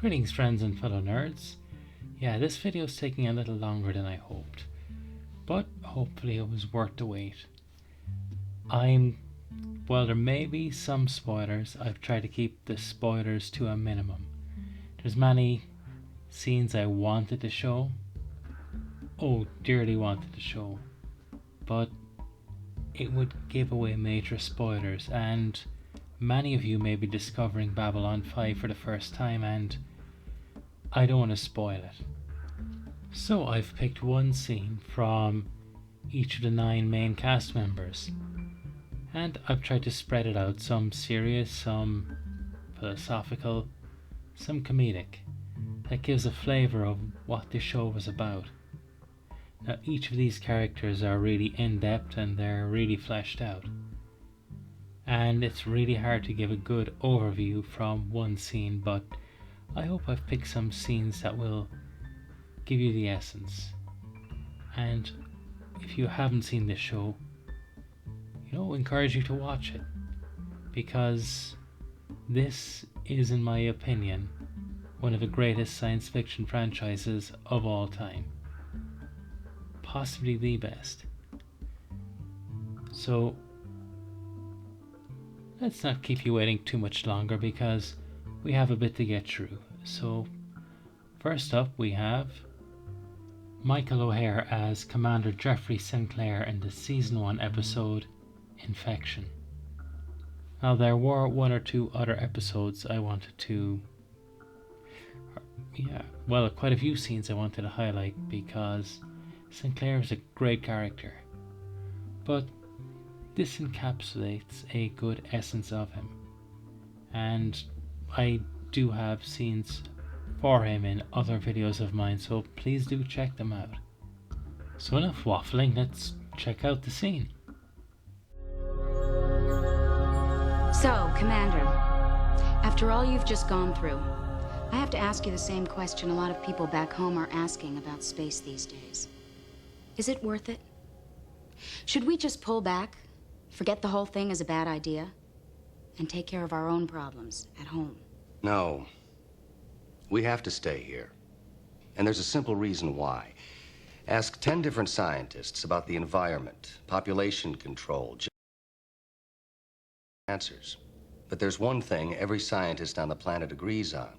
Greetings friends and fellow nerds. Yeah, this video is taking a little longer than I hoped, but hopefully it was worth the wait. Well, there may be some spoilers. I've tried to keep the spoilers to a minimum. There's many scenes I wanted to show, dearly wanted to show, but it would give away major spoilers, and many of you may be discovering Babylon 5 for the first time, and I don't want to spoil it. So I've picked one scene from each of the 9 main cast members, and I've tried to spread it out, some serious, some philosophical, some comedic, that gives a flavour of what this show was about. Now each of these characters are really in-depth and they're really fleshed out, and it's really hard to give a good overview from one scene, but I hope I've picked some scenes that will give you the essence. And if you haven't seen this show, encourage you to watch it, because this is, in my opinion, one of the greatest science fiction franchises of all time. Possibly the best. So let's not keep you waiting too much longer, because we have a bit to get through. So first up we have Michael O'Hara as Commander Jeffrey Sinclair in the Season 1 episode Infection. Now there were 1 or 2 other episodes I wanted to, quite a few scenes I wanted to highlight, because Sinclair is a great character, but this encapsulates a good essence of him, and I do have scenes for him in other videos of mine, so please do check them out. So enough waffling, let's check out the scene. So, Commander, after all you've just gone through, I have to ask you the same question a lot of people back home are asking about space these days. Is it worth it? Should we just pull back, forget the whole thing as a bad idea, and take care of our own problems at home? No. We have to stay here. And there's a simple reason why. Ask 10 different scientists about the environment, population control, answers. But there's one thing every scientist on the planet agrees on.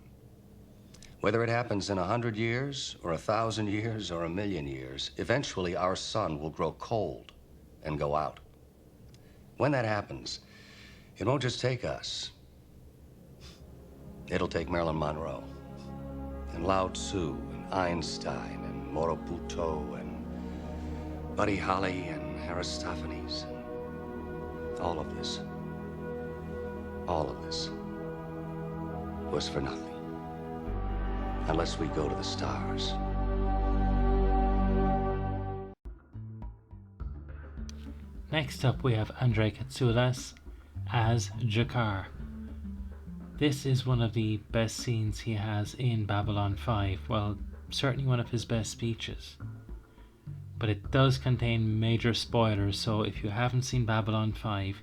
Whether it happens in 100 years, or 1,000 years, or 1,000,000 years, eventually our sun will grow cold and go out. When that happens, it won't just take us. It'll take Marilyn Monroe, and Lao Tzu, and Einstein, and Morobuto, and Buddy Holly, and Aristophanes. All of this was for nothing. Unless we go to the stars. Next up we have Andreas Katsulas as Jakar. This is one of the best scenes he has in Babylon 5, well, certainly one of his best speeches. But it does contain major spoilers, so if you haven't seen Babylon 5,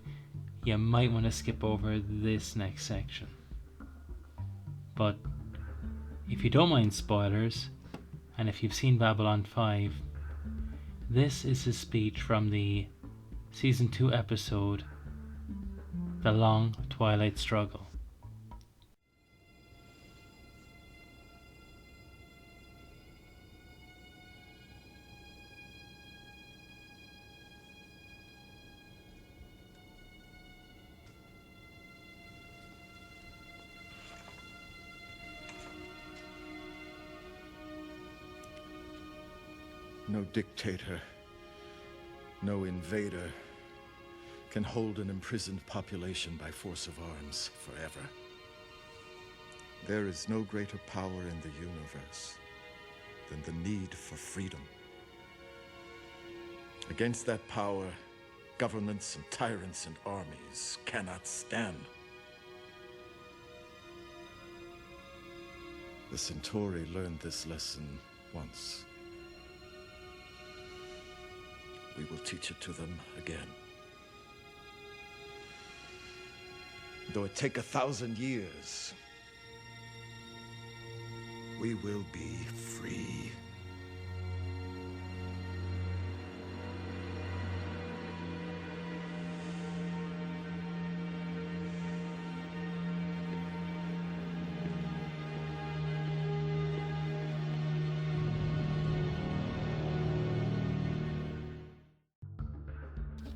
you might want to skip over this next section. But if you don't mind spoilers, and if you've seen Babylon 5, this is his speech from the Season 2 episode, The Long Twilight Struggle. No dictator, no invader can hold an imprisoned population by force of arms forever. There is no greater power in the universe than the need for freedom. Against that power, governments and tyrants and armies cannot stand. The Centauri learned this lesson once. We will teach it to them again. Though it take 1,000 years, we will be free.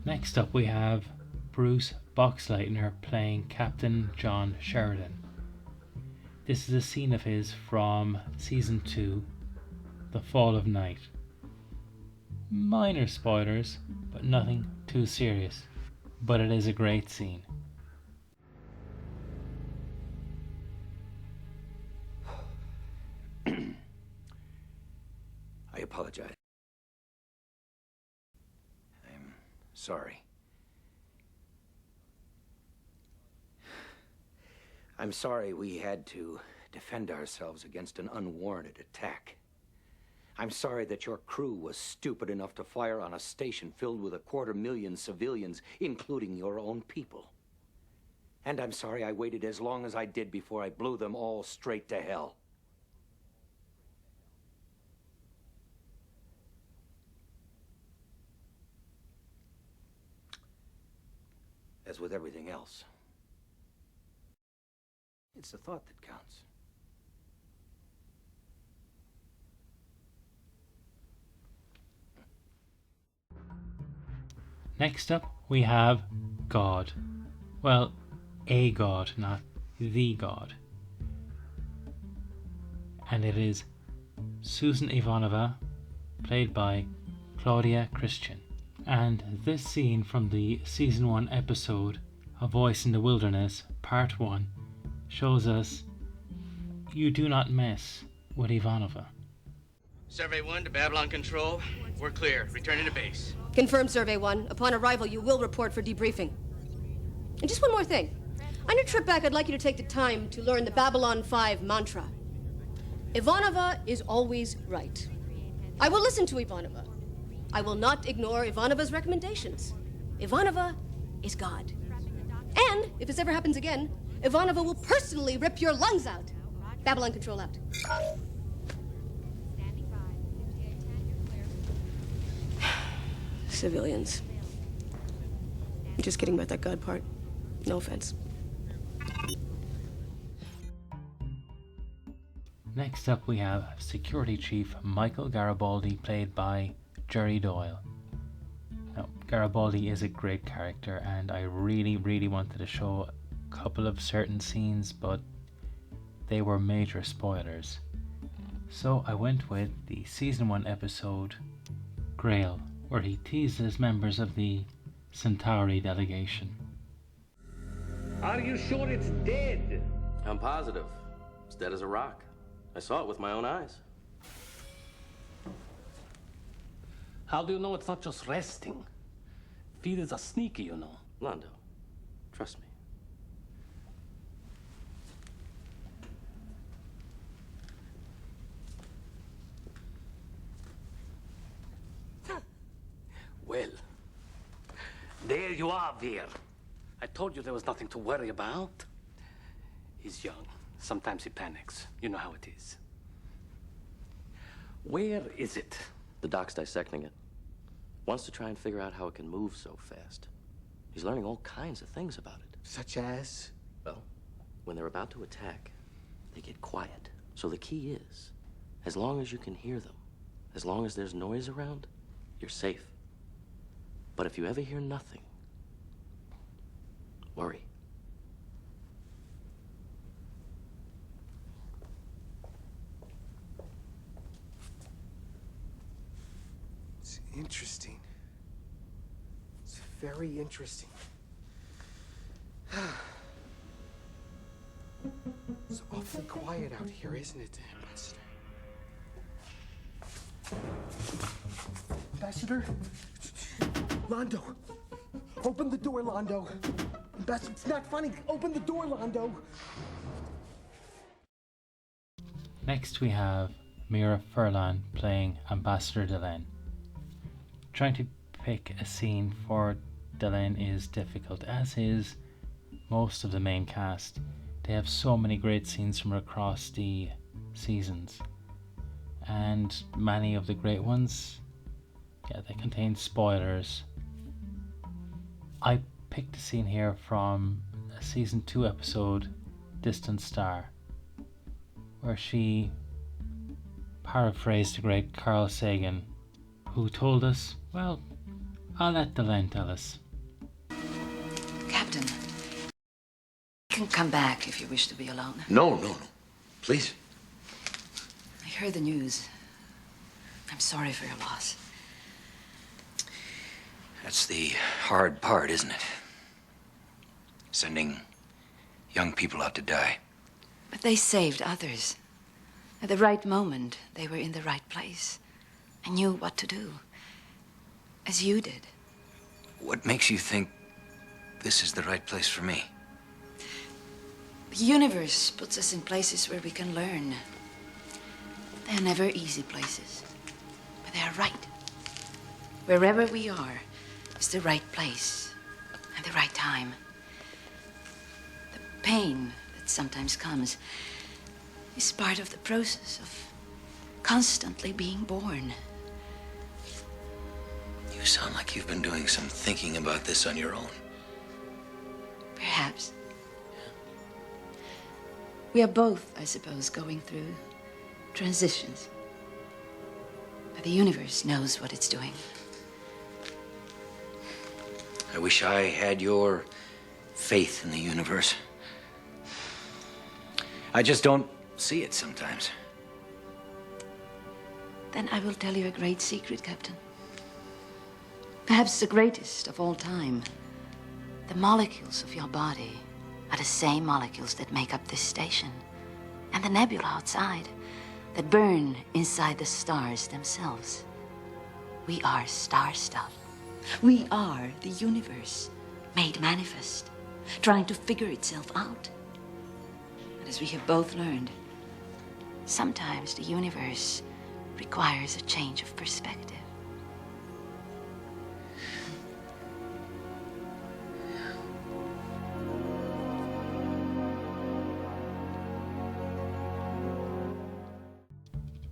Next up we have Bruce Boxleitner playing Captain John Sheridan. This is a scene of his from Season 2, The Fall of Night. Minor spoilers, but nothing too serious. But it is a great scene. I apologize. I'm sorry. I'm sorry we had to defend ourselves against an unwarranted attack. I'm sorry that your crew was stupid enough to fire on a station filled with 250,000 civilians, including your own people. And I'm sorry I waited as long as I did before I blew them all straight to hell. As with everything else, it's the thought that counts. Next up, we have God. Well, a God, not the God. And it is Susan Ivanova, played by Claudia Christian. And this scene from the Season 1 episode, A Voice in the Wilderness, Part 1, shows us you do not mess with Ivanova. Survey 1 to Babylon Control. We're clear. Returning to base. Confirmed, Survey 1. Upon arrival, you will report for debriefing. And just one more thing. On your trip back, I'd like you to take the time to learn the Babylon 5 mantra. Ivanova is always right. I will listen to Ivanova. I will not ignore Ivanova's recommendations. Ivanova is God. And, if this ever happens again, Ivanova will personally rip your lungs out. Babylon Control out. Civilians. Just kidding about that God part. No offense. Next up we have Security Chief Michael Garibaldi, played by Jerry Doyle. Now, Garibaldi is a great character and I really wanted to show a couple of certain scenes, but they were major spoilers. So I went with the Season 1 episode Grail, where he teases members of the Centauri delegation. Are you sure it's dead? I'm positive. It's dead as a rock. I saw it with my own eyes. How do you know it's not just resting? Feeders are sneaky, you know. Londo, trust me. Well, there you are, Veer. I told you there was nothing to worry about. He's young. Sometimes he panics. You know how it is. Where is it? The doc's dissecting it. Wants to try and figure out how it can move so fast. He's learning all kinds of things about it. Such as? Well, when they're about to attack, they get quiet. So the key is, as long as you can hear them, as long as there's noise around, you're safe. But if you ever hear nothing, worry. It's interesting. It's very interesting. It's awfully quiet out here, isn't it, Ambassador? Ambassador? Londo! Open the door, Londo! Ambassador, it's not funny! Open the door, Londo! Next we have Mira Furlan playing Ambassador Delenn. Trying to pick a scene for Delenn is difficult, as is most of the main cast. They have so many great scenes from across the seasons. And many of the great ones, yeah, they contain spoilers. I picked a scene here from a season 2 episode, Distant Star, where she paraphrased the great Carl Sagan, who told us, well, I'll let the line tell us. Captain, you can come back if you wish to be alone. No. Please. I heard the news. I'm sorry for your loss. That's the hard part, isn't it? Sending young people out to die. But they saved others. At the right moment, they were in the right place and knew what to do, as you did. What makes you think this is the right place for me? The universe puts us in places where we can learn. They are never easy places, but they are right. Wherever we are is the right place and the right time. The pain that sometimes comes is part of the process of constantly being born. You sound like you've been doing some thinking about this on your own. Perhaps. We are both, I suppose, going through transitions. But the universe knows what it's doing. I wish I had your faith in the universe. I just don't see it sometimes. Then I will tell you a great secret, Captain. Perhaps the greatest of all time. The molecules of your body are the same molecules that make up this station. And the nebula outside that burn inside the stars themselves. We are star stuff. We are the universe made manifest, trying to figure itself out. But as we have both learned, sometimes the universe requires a change of perspective.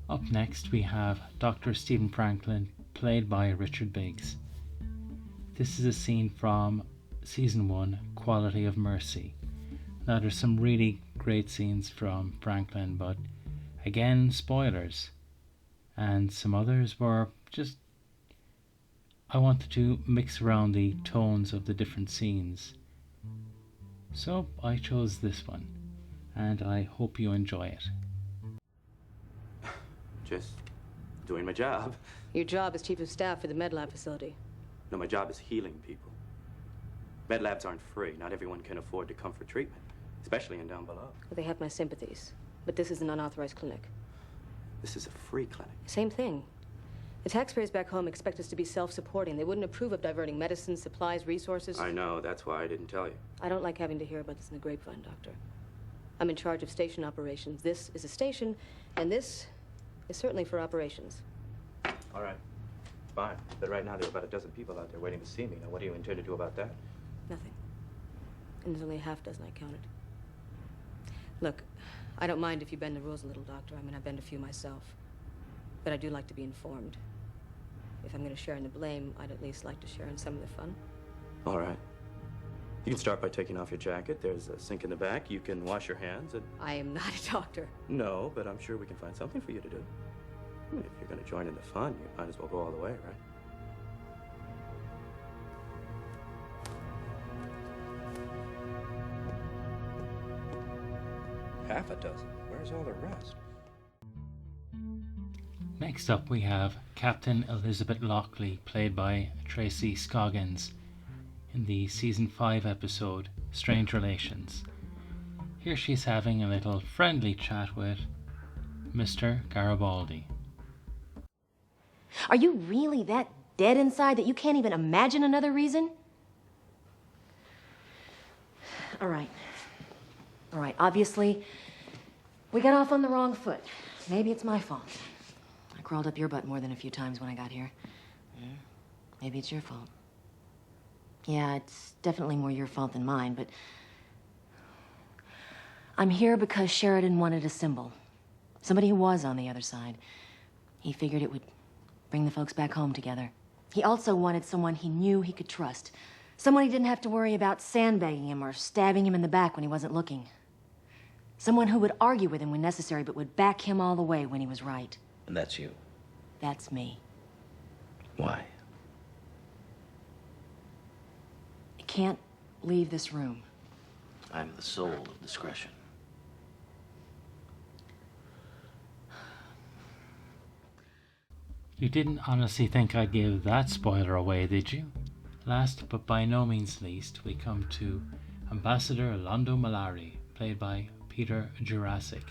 Up next we have Dr. Stephen Franklin, played by Richard Biggs. This is a scene from Season 1, Quality of Mercy. Now there's some really great scenes from Franklin, but again, spoilers. And some others were just... I wanted to mix around the tones of the different scenes. So I chose this one, and I hope you enjoy it. Just doing my job. Your job is chief of staff for the med lab facility. No, my job is healing people. Med labs aren't free. Not everyone can afford to come for treatment, especially in down below. Well, they have my sympathies. But this is an unauthorized clinic. This is a free clinic. Same thing. The taxpayers back home expect us to be self-supporting. They wouldn't approve of diverting medicines, supplies, resources. I know. That's why I didn't tell you. I don't like having to hear about this in the grapevine, Doctor. I'm in charge of station operations. This is a station, and this is certainly for operations. All right. Fine. But right now there are about a dozen people out there waiting to see me. Now, what do you intend to do about that? Nothing. And there's only a half dozen I counted. Look, I don't mind if you bend the rules a little, Doctor. I mean, I bend a few myself. But I do like to be informed. If I'm going to share in the blame, I'd at least like to share in some of the fun. All right. You can start by taking off your jacket. There's a sink in the back. You can wash your hands and... I am not a doctor. No, but I'm sure we can find something for you to do. If you're going to join in the fun, you might as well go all the way, right? Half a dozen. Where's all the rest? Next up we have Captain Elizabeth Lockley, played by Tracy Scoggins, in the Season 5 episode, Strange Relations. Here she's having a little friendly chat with Mr. Garibaldi. Are you really that dead inside that you can't even imagine another reason? All right, obviously, we got off on the wrong foot. Maybe it's my fault. I crawled up your butt more than a few times when I got here. Maybe it's your fault. Yeah, it's definitely more your fault than mine, but I'm here because Sheridan wanted a symbol. Somebody who was on the other side. He figured it would bring the folks back home together. He also wanted someone he knew he could trust. Someone he didn't have to worry about sandbagging him or stabbing him in the back when he wasn't looking. Someone who would argue with him when necessary, but would back him all the way when he was right. And that's you. That's me. Why? I can't leave this room. I'm the soul of discretion. You didn't honestly think I'd give that spoiler away, did you? Last but by no means least, we come to Ambassador Londo Malari, played by Peter Jurassic.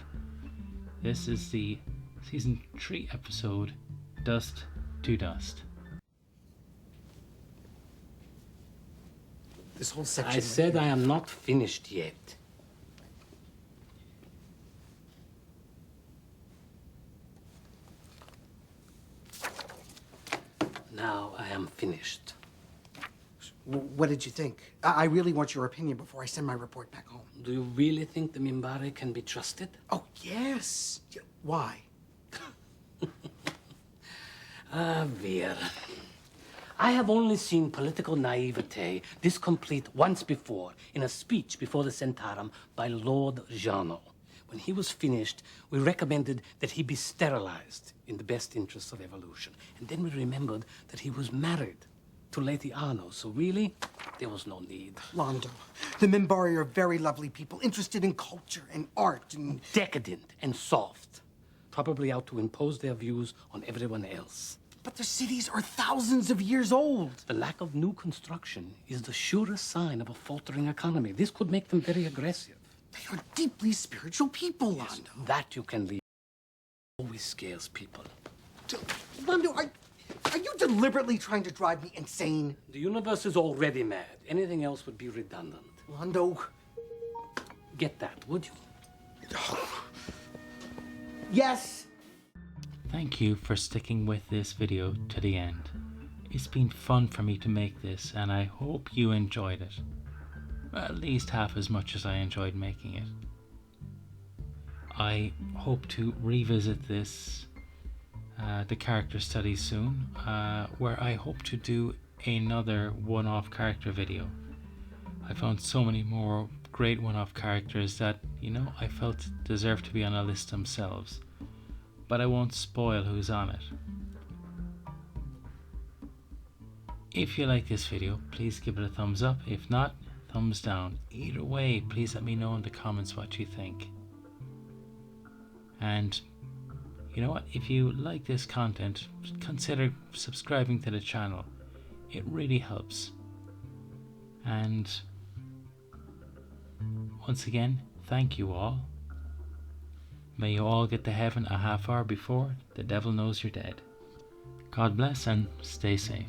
This is the season 3 episode, Dust to Dust. This whole section... I said I am not finished yet. Now I am finished. What did you think? I really want your opinion before I send my report back home. Do you really think the Minbari can be trusted? Oh, yes. Why? Veer. I have only seen political naivete this complete once before, in a speech before the Centaurum by Lord Jano. When he was finished, we recommended that he be sterilized in the best interests of evolution. And then we remembered that he was married to Lady Arno, so really, there was no need. Londo, the Minbari are very lovely people, interested in culture and art and... Decadent and soft. Probably out to impose their views on everyone else. But their cities are thousands of years old. The lack of new construction is the surest sign of a faltering economy. This could make them very aggressive. They are deeply spiritual people, Londo. Yes, that you can leave. Always scares people. Londo, are you deliberately trying to drive me insane? The universe is already mad. Anything else would be redundant. Londo. Get that, would you? Yes. Thank you for sticking with this video to the end. It's been fun for me to make this, and I hope you enjoyed it. At least half as much as I enjoyed making it. I hope to revisit this, the character study soon, where I hope to do another one-off character video. I found so many more great one-off characters that, you know, I felt deserved to be on a list themselves. But I won't spoil who's on it. If you like this video, please give it a thumbs up. If not, thumbs down. Either way, please let me know in the comments what you think. And you know what? If you like this content, consider subscribing to the channel. It really helps. And once again, thank you all. May you all get to heaven a half hour before the devil knows you're dead. God bless and stay safe.